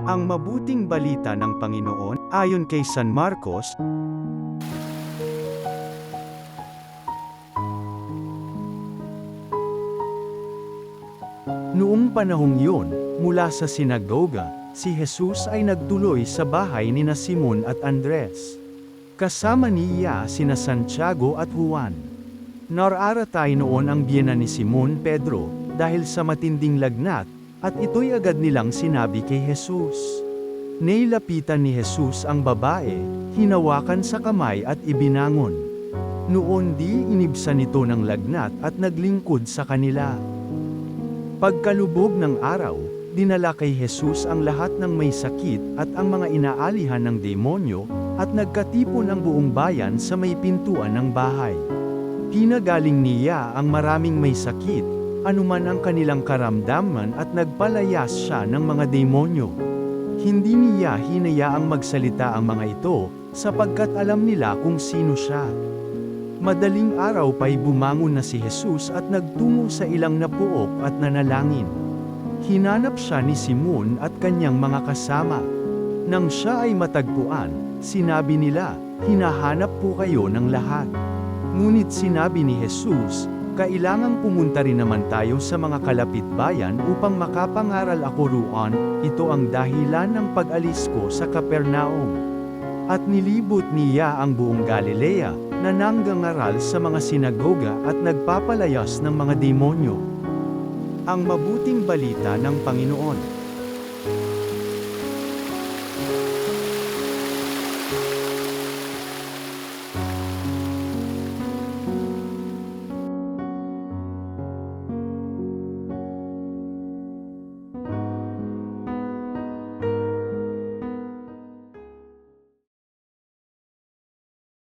Ang mabuting balita ng Panginoon, ayon kay San Marcos, noong panahong yun, mula sa sinagoga, si Jesus ay nagtuloy sa bahay nina Simon at Andres. Kasama niya sina Santiago at Juan. Nararatay noon ang biyena ni Simon Pedro, dahil sa matinding lagnat, at ito'y agad nilang sinabi kay Jesus. Nilapitan ni Jesus ang babae, hinawakan sa kamay at ibinangon. Noon di inibsan nito ng lagnat at naglingkod sa kanila. Pagkalubog ng araw, dinala kay Jesus ang lahat ng may sakit at ang mga inaalihan ng demonyo, at nagkatipon ang buong bayan sa may pintuan ng bahay. Pinagaling niya ang maraming may sakit, anuman ang kanilang karamdaman, at nagpalayas siya ng mga demonyo. Hindi niya hinayaang magsalita ang mga ito, sapagkat alam nila kung sino siya. Madaling araw pa'y bumangon na si Jesus at nagtungo sa ilang napuok at nanalangin. Hinanap siya ni Simon at kanyang mga kasama. Nang siya ay matagpuan, sinabi nila, "Hinahanap po kayo ng lahat." Ngunit sinabi ni Jesus, "Kailangang pumunta rin naman tayo sa mga kalapit bayan upang makapangaral ako roon, ito ang dahilan ng pag-alis ko sa Capernaum." At nilibot niya ang buong Galilea, na nanggangaral sa mga sinagoga at nagpapalayas ng mga demonyo. Ang mabuting balita ng Panginoon.